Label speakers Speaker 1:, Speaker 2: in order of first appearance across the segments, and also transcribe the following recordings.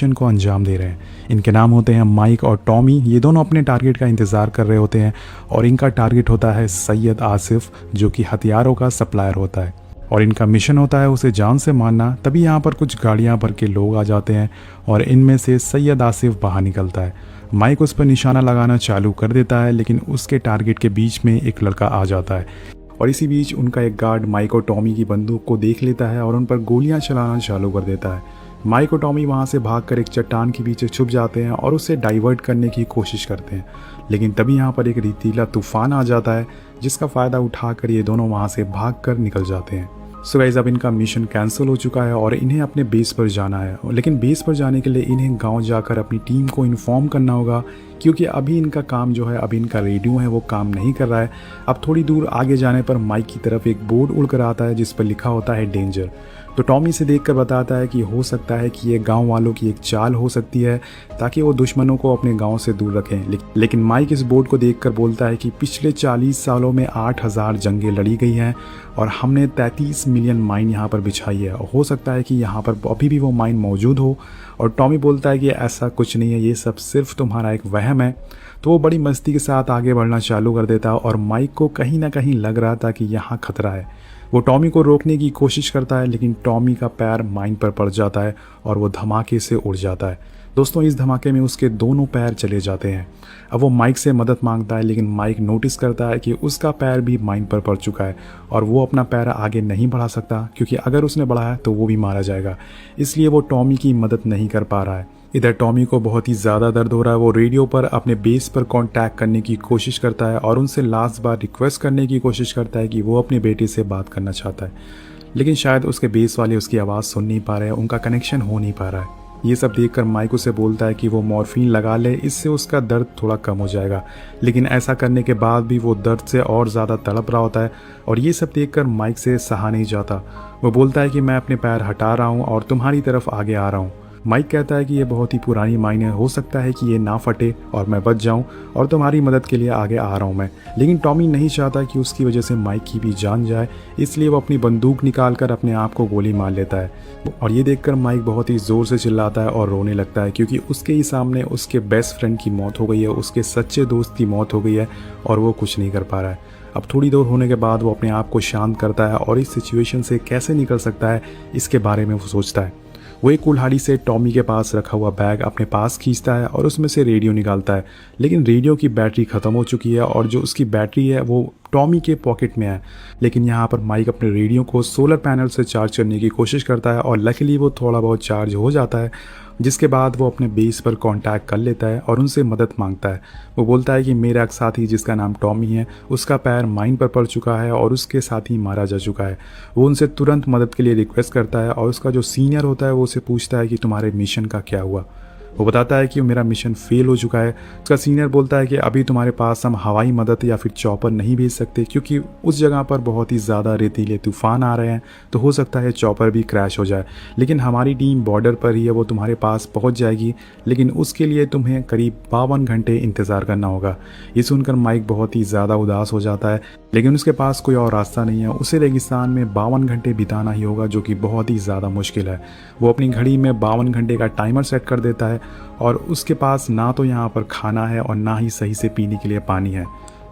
Speaker 1: Mission को अंजाम दे रहे हैं। इनके नाम होते हैं माइक और टॉमी। ये दोनों अपने टारगेट का इंतज़ार कर रहे होते हैं और इनका टारगेट होता है सैयद आसिफ, जो कि हथियारों का सप्लायर होता है और इनका मिशन होता है उसे जान से मारना। तभी यहाँ पर कुछ गाड़ियाँ भर के लोग आ जाते हैं और इनमें से सैयद आसिफ बाहर निकलता है। माइक उस पर निशाना लगाना चालू कर देता है, लेकिन उसके टारगेट के बीच में एक लड़का आ जाता है और इसी बीच उनका एक गार्ड माइक और टॉमी की बंदूक को देख लेता है और उन पर गोलियां चलाना चालू कर देता है। माइक और टॉमी वहां से भागकर एक चट्टान के पीछे छुप जाते हैं और उसे डाइवर्ट करने की कोशिश करते हैं, लेकिन तभी यहाँ पर एक रेतीला तूफान आ जाता है जिसका फ़ायदा उठाकर ये दोनों वहाँ से भागकर निकल जाते हैं। सो गाइस, अब इनका मिशन कैंसिल हो चुका है और इन्हें अपने बेस पर जाना है, लेकिन बेस पर जाने के लिए इन्हें गांव जाकर अपनी टीम को इन्फॉर्म करना होगा, क्योंकि अभी इनका काम जो है, अभी इनका रेडियो है वो काम नहीं कर रहा है। अब थोड़ी दूर आगे जाने पर माइक की तरफ एक बोर्ड उड़कर आता है जिस पर लिखा होता है डेंजर। तो टॉमी से देखकर बताता है कि हो सकता है कि ये गांव वालों की एक चाल हो सकती है ताकि वो दुश्मनों को अपने गांव से दूर रखें। लेकिन माइक इस बोर्ड को देखकर बोलता है कि पिछले 40 सालों में 8000 जंगें लड़ी गई हैं और हमने 33 मिलियन माइन यहाँ पर बिछाई है। हो सकता है कि यहाँ पर अभी भी वो माइन मौजूद हो। और टॉमी बोलता है कि ऐसा कुछ नहीं है, ये सब सिर्फ तुम्हारा एक वहम है। तो वो बड़ी मस्ती के साथ आगे बढ़ना चालू कर देता है और माइक को कहीं ना कहीं लग रहा था कि यहाँ खतरा है। वो टॉमी को रोकने की कोशिश करता है, लेकिन टॉमी का पैर माइन पर पड़ जाता है और वो धमाके से उड़ जाता है। दोस्तों, इस धमाके में उसके दोनों पैर चले जाते हैं। अब वो माइक से मदद मांगता है, लेकिन माइक नोटिस करता है कि उसका पैर भी माइन पर पड़ चुका है और वो अपना पैर आगे नहीं बढ़ा सकता, क्योंकि अगर उसने बढ़ाया तो वो भी मारा जाएगा। इसलिए वो टॉमी की मदद नहीं कर पा रहा है। इधर टॉमी को बहुत ही ज़्यादा दर्द हो रहा है। वो रेडियो पर अपने बेस पर कांटेक्ट करने की कोशिश करता है और उनसे लास्ट बार रिक्वेस्ट करने की कोशिश करता है कि वो अपने बेटे से बात करना चाहता है, लेकिन शायद उसके बेस वाले उसकी आवाज़ सुन नहीं पा रहे हैं, उनका कनेक्शन हो नहीं पा रहा है। ये सब देखकर माइक उसे बोलता है कि वो मॉर्फिन लगा ले, इससे उसका दर्द थोड़ा कम हो जाएगा। लेकिन ऐसा करने के बाद भी वो दर्द से और ज़्यादा तड़प रहा होता है और ये सब देखकर माइक से सहा नहीं जाता। वो बोलता है कि मैं अपने पैर हटा रहा हूँ और तुम्हारी तरफ आगे आ रहा हूँ। माइक कहता है कि ये बहुत ही पुरानी माइन है, हो सकता है कि ये ना फटे और मैं बच जाऊं और तुम्हारी मदद के लिए आगे आ रहा हूं मैं। लेकिन टॉमी नहीं चाहता कि उसकी वजह से माइक की भी जान जाए, इसलिए वो अपनी बंदूक निकालकर अपने आप को गोली मार लेता है। और ये देखकर माइक बहुत ही ज़ोर से चिल्लाता है और रोने लगता है, क्योंकि उसके ही सामने उसके बेस्ट फ्रेंड की मौत हो गई है, उसके सच्चे दोस्त की मौत हो गई है और वो कुछ नहीं कर पा रहा है। अब थोड़ी देर होने के बाद वो अपने आप को शांत करता है और इस सिचुएशन से कैसे निकल सकता है इसके बारे में वो सोचता है। वो एक कुल्हाड़ी से टॉमी के पास रखा हुआ बैग अपने पास खींचता है और उसमें से रेडियो निकालता है, लेकिन रेडियो की बैटरी ख़त्म हो चुकी है और जो उसकी बैटरी है वो टॉमी के पॉकेट में है। लेकिन यहाँ पर माइक अपने रेडियो को सोलर पैनल से चार्ज करने की कोशिश करता है और लकीली वो थोड़ा बहुत चार्ज हो जाता है, जिसके बाद वो अपने बेस पर कांटेक्ट कर लेता है और उनसे मदद मांगता है। वो बोलता है कि मेरा एक साथी जिसका नाम टॉमी है, उसका पैर माइन पर पड़ चुका है और उसके साथी मारा जा चुका है। वो उनसे तुरंत मदद के लिए रिक्वेस्ट करता है और उसका जो सीनियर होता है वो उसे पूछता है कि तुम्हारे मिशन का क्या हुआ। वो बताता है कि मेरा मिशन फेल हो चुका है। उसका सीनियर बोलता है कि अभी तुम्हारे पास हम हवाई मदद या फिर चॉपर नहीं भेज सकते, क्योंकि उस जगह पर बहुत ही ज़्यादा रेतीले तूफान आ रहे हैं, तो हो सकता है चॉपर भी क्रैश हो जाए। लेकिन हमारी टीम बॉर्डर पर ही है, वो तुम्हारे पास पहुंच जाएगी, लेकिन उसके लिए तुम्हें करीब 52 घंटे इंतज़ार करना होगा। ये सुनकर माइक बहुत ही ज़्यादा उदास हो जाता है, लेकिन उसके पास कोई और रास्ता नहीं है। उसे रेगिस्तान में 52 घंटे बिताना ही होगा, जो कि बहुत ही ज़्यादा मुश्किल है। वो अपनी घड़ी में 52 घंटे का टाइमर सेट कर देता है और उसके पास ना तो यहाँ पर खाना है और ना ही सही से पीने के लिए पानी है।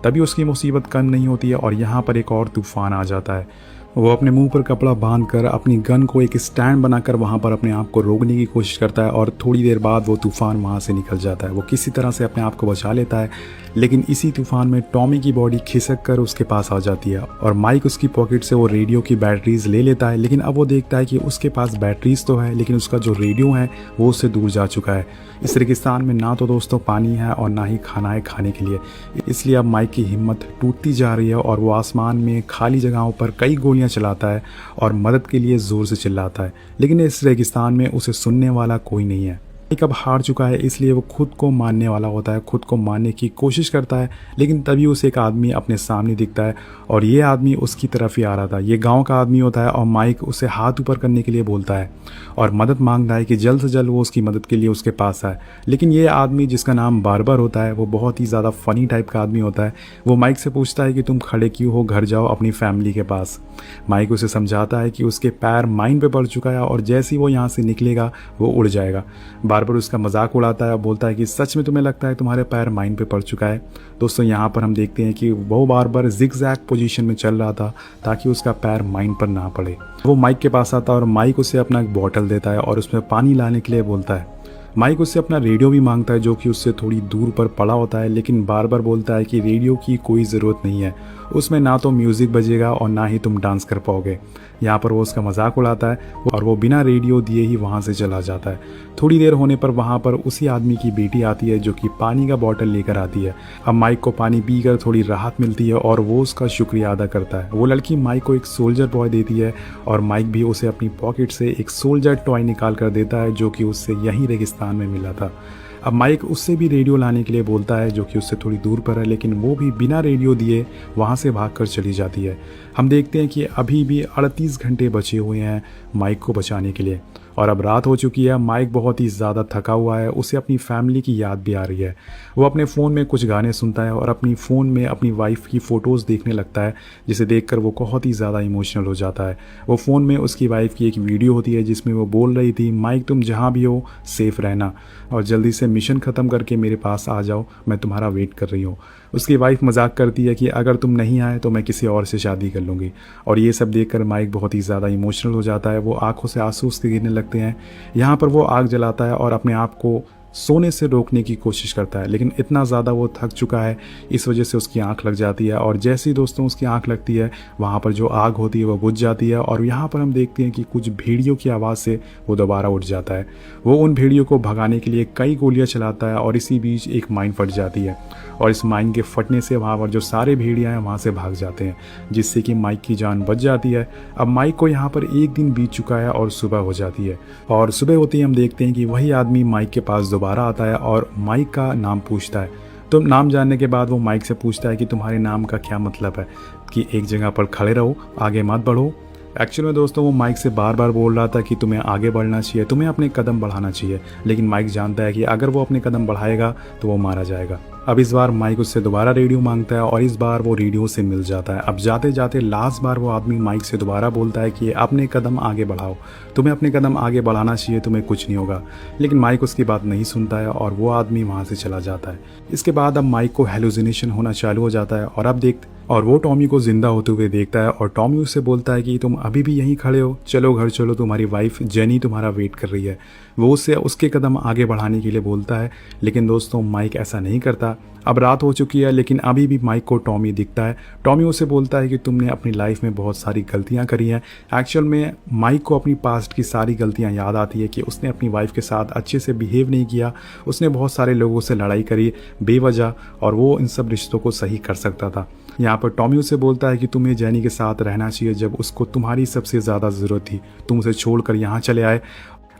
Speaker 1: तभी उसकी मुसीबत कम नहीं होती है और यहाँ पर एक और तूफान आ जाता है। वो अपने मुंह पर कपड़ा बांधकर अपनी गन को एक स्टैंड बनाकर वहाँ पर अपने आप को रोकने की कोशिश करता है और थोड़ी देर बाद वो तूफान वहाँ से निकल जाता है। वो किसी तरह से अपने आप को बचा लेता है, लेकिन इसी तूफान में टॉमी की बॉडी खिसक कर उसके पास आ जाती है और माइक उसकी पॉकेट से वो रेडियो की बैटरीज ले लेता है। लेकिन अब वो देखता है कि उसके पास बैटरीज तो है, लेकिन उसका जो रेडियो है वो उससे दूर जा चुका है। इस रेगिस्तान में ना तो दोस्तों पानी है और ना ही खाना है खाने के लिए, इसलिए अब माइक की हिम्मत टूटती जा रही है और वो आसमान में खाली जगहों पर कई गोलियां चलाता है और मदद के लिए ज़ोर से चिल्लाता है, लेकिन इस रेगिस्तान में उसे सुनने वाला कोई नहीं है। माइक अब हार चुका है, इसलिए वो खुद को मारने वाला होता है, खुद को मारने की कोशिश करता है। लेकिन तभी उसे एक आदमी अपने सामने दिखता है और ये आदमी उसकी तरफ ही आ रहा था। ये गांव का आदमी होता है और माइक उसे हाथ ऊपर करने के लिए बोलता है और मदद मांगता है कि जल्द से जल्द वो उसकी मदद के लिए उसके पास आए। लेकिन ये आदमी जिसका नाम बार्बर होता है, वो बहुत ही ज़्यादा फ़नी टाइप का आदमी होता है। वो माइक से पूछता है कि तुम खड़े क्यों हो, घर जाओ अपनी फैमिली के पास। माइक उसे समझाता है कि उसके पैर माइन पे पड़ चुका है और जैसे ही वो यहाँ से निकलेगा वो उड़ जाएगा। बार बार उसका मजाक उड़ाता है और बोलता है कि सच में तुम्हें लगता है तुम्हारे पैर माइन पे पड़ चुका है। दोस्तों यहाँ पर हम देखते हैं कि वो बार बार जिगजैग पोजीशन में चल रहा था ताकि उसका पैर माइन पर ना पड़े। वो माइक के पास आता है और माइक उसे अपना एक बॉटल देता है और उसमें पानी लाने के लिए बोलता है। माइक उससे अपना रेडियो भी मांगता है जो कि उससे थोड़ी दूर पर पड़ा होता है, लेकिन बार बार बोलता है कि रेडियो की कोई ज़रूरत नहीं है, उसमें ना तो म्यूज़िक बजेगा और ना ही तुम डांस कर पाओगे। यहाँ पर वो उसका मजाक उड़ाता है और वो बिना रेडियो दिए ही वहाँ से चला जाता है। थोड़ी देर होने पर वहाँ पर उसी आदमी की बेटी आती है जो कि पानी का बॉटल लेकर आती है। अब माइक को पानी पीकर थोड़ी राहत मिलती है और वो उसका शुक्रिया अदा करता है। वो लड़की माइक को एक सोल्जर बॉय देती है और माइक भी उसे अपनी पॉकेट से एक सोल्जर टॉय निकाल कर देता है जो कि उससे यहीं रेगिस्तान में मिला था। अब माइक उससे भी रेडियो लाने के लिए बोलता है जो कि उससे थोड़ी दूर पर है, लेकिन वो भी बिना रेडियो दिए वहाँ से भागकर चली जाती है। हम देखते हैं कि अभी भी 38 घंटे बचे हुए हैं माइक को बचाने के लिए और अब रात हो चुकी है। माइक बहुत ही ज़्यादा थका हुआ है, उसे अपनी फैमिली की याद भी आ रही है। वो अपने फ़ोन में कुछ गाने सुनता है और अपनी फ़ोन में अपनी वाइफ की फ़ोटोज़ देखने लगता है, जिसे देखकर वो बहुत ही ज़्यादा इमोशनल हो जाता है। वो फ़ोन में उसकी वाइफ की एक वीडियो होती है जिसमें वो बोल रही थी, माइक तुम जहाँ भी हो सेफ़ रहना और जल्दी से मिशन ख़त्म करके मेरे पास आ जाओ, मैं तुम्हारा वेट कर रही हूँ। उसकी वाइफ मजाक करती है कि अगर तुम नहीं आए तो मैं किसी और से शादी कर लूँगी। और ये सब देखकर माइक बहुत ही ज़्यादा इमोशनल हो जाता है। वो आंखों से आंसू उसके गिरने लगते हैं। यहाँ पर वो आग जलाता है और अपने आप को सोने से रोकने की कोशिश करता है, लेकिन इतना ज़्यादा वो थक चुका है, इस वजह से उसकी आंख लग जाती है। और जैसे ही दोस्तों उसकी आंख लगती है वहाँ पर जो आग होती है वो बुझ जाती है और यहाँ पर हम देखते हैं कि कुछ भेड़ियों की आवाज़ से वो दोबारा उठ जाता है। वो उन भेड़ियों को भगाने के लिए कई गोलियाँ चलाता है और इसी बीच एक माइन फट जाती है और इस माइन के फटने से वहाँ पर जो सारे भेड़िया हैं वहाँ से भाग जाते हैं, जिससे कि माइक की जान बच जाती है। अब माइक को यहाँ पर एक दिन बीत चुका है और सुबह हो जाती है और सुबह होते ही हम देखते हैं कि वही आदमी माइक के पास दोबारा आता है और माइक का नाम पूछता है। तो नाम जानने के बाद वो माइक से पूछता है कि तुम्हारे नाम का क्या मतलब है, कि एक जगह पर खड़े रहो, आगे मत बढ़ो। एक्चुअल में दोस्तों वो माइक से बार बार बोल रहा था कि तुम्हें आगे बढ़ना चाहिए, तुम्हें अपने कदम बढ़ाना चाहिए, लेकिन माइक जानता है कि अगर वो अपने कदम बढ़ाएगा तो वो मारा जाएगा। अब इस बार माइक उससे दोबारा रेडियो मांगता है और इस बार वो रेडियो से मिल जाता है। अब जाते जाते लास्ट बार वो आदमी माइक से दोबारा बोलता है कि अपने कदम आगे बढ़ाओ, तुम्हें अपने कदम आगे बढ़ाना चाहिए, तुम्हें कुछ नहीं होगा। लेकिन माइक उसकी बात नहीं सुनता है और वो आदमी वहाँ से चला जाता है। इसके बाद अब माइक को हेलुसिनेशन होना चालू हो जाता है और वो टॉमी को जिंदा होते हुए देखता है और टॉमी उससे बोलता है कि तुम अभी भी यहीं खड़े हो, चलो घर चलो, तुम्हारी वाइफ जेनी तुम्हारा वेट कर रही है। वो उससे उसके कदम आगे बढ़ाने के लिए बोलता है, लेकिन दोस्तों माइक ऐसा नहीं करता। अब रात हो चुकी है लेकिन अभी भी माइक को टॉमी दिखता है। टॉमी उसे बोलता है कि तुमने अपनी लाइफ में बहुत सारी गलतियां करी हैं। एक्चुअल में माइक को अपनी पास्ट की सारी गलतियां याद आती है कि उसने अपनी वाइफ के साथ अच्छे से बिहेव नहीं किया, उसने बहुत सारे लोगों से लड़ाई करी बेवजह और वो इन सब रिश्तों को सही कर सकता था। यहाँ पर टॉमी उसे बोलता है कि तुम्हें जेनी के साथ रहना चाहिए, जब उसको तुम्हारी सबसे ज़्यादा ज़रूरत थी तुम उसे छोड़कर यहाँ चले आए।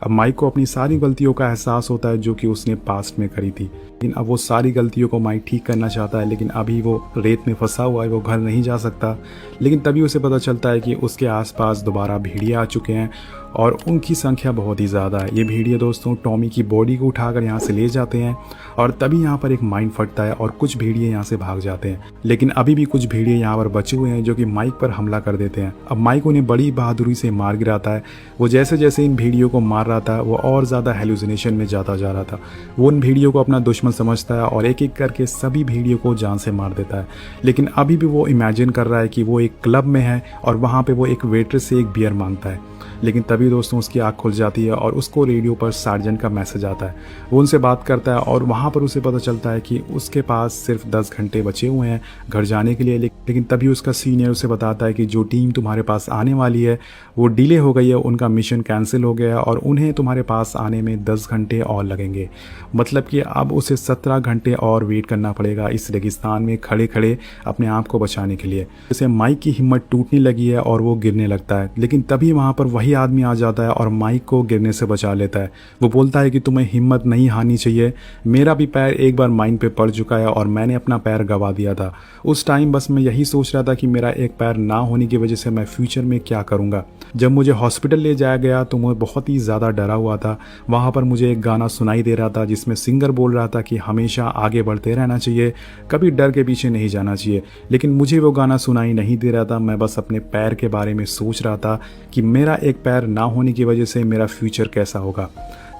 Speaker 1: अब माइक को अपनी सारी गलतियों का एहसास होता है जो कि उसने पास्ट में करी थी, लेकिन अब वो सारी गलतियों को माइक ठीक करना चाहता है, लेकिन अभी वो रेत में फंसा हुआ है, वो घर नहीं जा सकता। लेकिन तभी उसे पता चलता है कि उसके आसपास दोबारा भेड़िए आ चुके हैं और उनकी संख्या बहुत ही ज़्यादा है। ये भेड़िए दोस्तों टॉमी की बॉडी को उठाकर यहाँ से ले जाते हैं और तभी यहाँ पर एक माइन फटता है और कुछ भेड़िए यहाँ से भाग जाते हैं। लेकिन अभी भी कुछ भेड़िए यहाँ पर बचे हुए हैं जो कि माइक पर हमला कर देते हैं। अब माइक उन्हें बड़ी बहादुरी से मार गिराता है। वो जैसे जैसे इन भेड़ियों को मार रहा था वो और ज़्यादा हेलुसिनेशन में जाता जा रहा था। वो उन भेड़ियों को अपना दुश्मन समझता है और एक एक करके सभी भेड़ियों को जान से मार देता है। लेकिन अभी भी वो इमेजिन कर रहा है कि वो एक क्लब में है और वहाँ पे वो एक वेट्रेस से एक बियर मांगता है। लेकिन तभी दोस्तों उसकी आँख खुल जाती है और उसको रेडियो पर सार्जेंट का मैसेज आता है। वो उनसे बात करता है और वहाँ पर उसे पता चलता है कि उसके पास सिर्फ 10 घंटे बचे हुए हैं घर जाने के लिए। लेकिन तभी उसका सीनियर उसे बताता है कि जो टीम तुम्हारे पास आने वाली है वो डिले हो गई है, उनका मिशन कैंसिल हो गया और उन्हें तुम्हारे पास आने में 10 घंटे और लगेंगे। मतलब कि अब उसे 17 घंटे और वेट करना पड़ेगा इस रेगिस्तान में खड़े खड़े अपने आप को बचाने के लिए। जैसे माइक की हिम्मत टूटने लगी है और वो गिरने लगता है, लेकिन तभी वहाँ पर वही आदमी आ जाता है और माइक को गिरने से बचा लेता है। वो बोलता है कि तुम्हें हिम्मत नहीं हारनी चाहिए, मेरा भी पैर एक बार माइन पे पड़ चुका है और मैंने अपना पैर गवा दिया था। उस टाइम बस मैं यही सोच रहा था कि मेरा एक पैर ना होने की वजह से मैं फ्यूचर में क्या करूँगा। जब मुझे हॉस्पिटल ले जाया गया तो मैं बहुत ही ज़्यादा डरा हुआ था। वहाँ पर मुझे एक गाना सुनाई दे रहा था जिसमें सिंगर बोल रहा था कि हमेशा आगे बढ़ते रहना चाहिए, कभी डर के पीछे नहीं जाना चाहिए। लेकिन मुझे वो गाना सुनाई नहीं दे रहा था। मैं बस अपने पैर के बारे में सोच रहा था कि मेरा एक पैर ना होने की वजह से मेरा फ्यूचर कैसा होगा।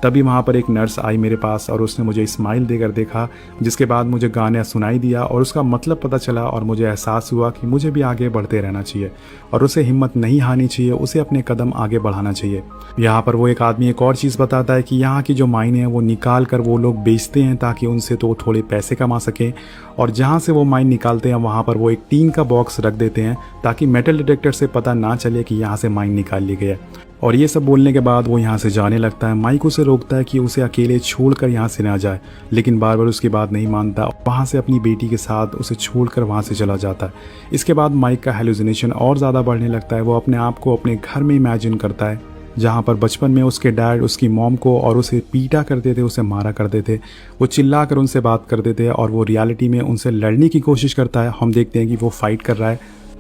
Speaker 1: तभी वहाँ पर एक नर्स आई मेरे पास और उसने मुझे स्माइल देकर देखा, जिसके बाद मुझे गाना सुनाई दिया और उसका मतलब पता चला और मुझे एहसास हुआ कि मुझे भी आगे बढ़ते रहना चाहिए और उसे हिम्मत नहीं हारनी चाहिए, उसे अपने कदम आगे बढ़ाना चाहिए। यहाँ पर वो एक आदमी एक और चीज़ बताता है कि यहाँ की जो माइने हैं वो निकाल कर वो लोग बेचते हैं ताकि उनसे तो थोड़े पैसे कमा सकें, और जहाँ से वो माइन निकालते हैं वहाँ पर वो एक टीन का बॉक्स रख देते हैं ताकि मेटल डिटेक्टर से पता ना चले कि यहाँ से माइन निकाल ली गई है। और ये सब बोलने के बाद वो यहाँ से जाने लगता है। माइक उसे रोकता है कि उसे अकेले छोड़कर यहाँ से ना जाए, लेकिन बार बार उसकी बात नहीं मानता। वहाँ से अपनी बेटी के साथ उसे छोड़कर वहाँ से चला जाता है। इसके बाद माइक का हेलुसिनेशन और ज़्यादा बढ़ने लगता है। वो अपने आप को अपने घर में इमेजिन करता है जहाँ पर बचपन में उसके डैड उसकी मॉम को और उसे पीटा करते थे, उसे मारा करते थे, वो चिल्ला कर उनसे बात करते थे और वो रियलिटी में उनसे लड़ने की कोशिश करता है। हम देखते हैं कि वो फाइट कर रहा है,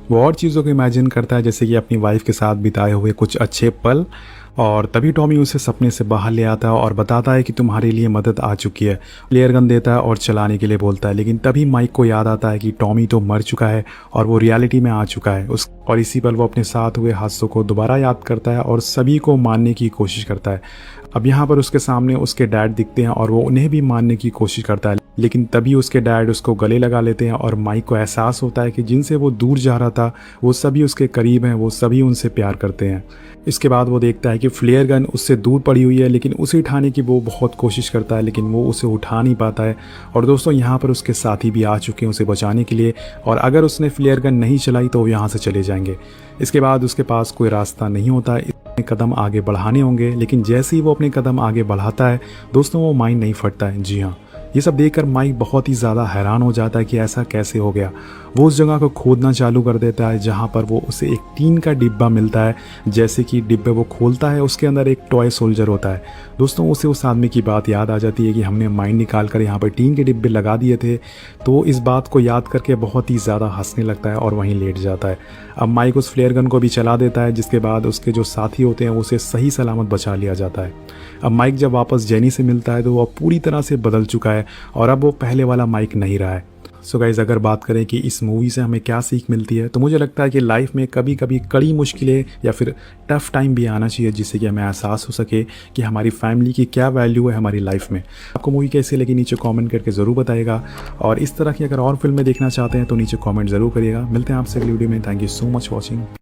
Speaker 1: वो और चीज़ों को इमेजिन करता है जैसे कि अपनी वाइफ के साथ बिताए हुए कुछ अच्छे पल। और तभी टॉमी उसे सपने से बाहर ले आता है और बताता है कि तुम्हारे लिए मदद आ चुकी है। फ्लेयर गन देता है और चलाने के लिए बोलता है, लेकिन तभी माइक को याद आता है कि टॉमी तो मर चुका है और वो रियलिटी में आ चुका है। और इसी पल वो अपने साथ हुए हादसों को दोबारा याद करता है और सभी को मारने की कोशिश करता है। अब यहाँ पर उसके सामने उसके डैड दिखते हैं और वो उन्हें भी मारने की कोशिश करता है, लेकिन तभी उसके डैड उसको गले लगा लेते हैं और माइक को एहसास होता है कि जिनसे वो दूर जा रहा था वो सभी उसके करीब हैं, वो सभी उनसे प्यार करते हैं। इसके बाद वो देखता है कि फ्लेयर गन उससे दूर पड़ी हुई है, लेकिन उसे उठाने की वो बहुत कोशिश करता है, लेकिन वो उसे उठा नहीं पाता है। और दोस्तों यहाँ पर उसके साथी भी आ चुके हैं उसे बचाने के लिए, और अगर उसने फ्लेयर गन नहीं चलाई तो वो यहाँ से चले जाएंगे। इसके बाद उसके पास कोई रास्ता नहीं होता, अपने कदम आगे बढ़ाने होंगे, लेकिन जैसे ही वो अपने कदम आगे बढ़ाता है दोस्तों वो माइंड नहीं फटता है। जी हाँ, ये सब देखकर माइक बहुत ही ज़्यादा हैरान हो जाता है कि ऐसा कैसे हो गया। वो उस जगह को खोदना चालू कर देता है जहाँ पर वो उसे एक टीन का डिब्बा मिलता है। जैसे कि डिब्बे वो खोलता है उसके अंदर एक टॉय सोल्जर होता है। दोस्तों उसे उस आदमी की बात याद आ जाती है कि हमने माइंड निकाल कर यहाँ पर टीन के डिब्बे लगा दिए थे। तो इस बात को याद करके बहुत ही ज़्यादा हंसने लगता है और वहीं लेट जाता है। अब माइक उस फ्लेयर गन को भी चला देता है, जिसके बाद उसके जो साथी होते हैं उसे सही सलामत बचा लिया जाता है। अब माइक जब वापस जेनी से मिलता है तो वो पूरी तरह से बदल चुका है और अब वो पहले वाला माइक नहीं रहा है। सो गाइस, अगर बात करें कि इस मूवी से हमें क्या सीख मिलती है, तो मुझे लगता है कि लाइफ में कभी कभी कड़ी मुश्किलें या फिर टफ टाइम भी आना चाहिए, जिससे कि हमें एहसास हो सके कि हमारी फैमिली की क्या वैल्यू है हमारी लाइफ में। आपको मूवी कैसी लगी नीचे कमेंट करके ज़रूर बताइएगा, और इस तरह की अगर और फिल्में देखना चाहते हैं तो नीचे कमेंट ज़रूर करिएगा। मिलते हैं आपसे अगली वीडियो में। Thank you so much watching.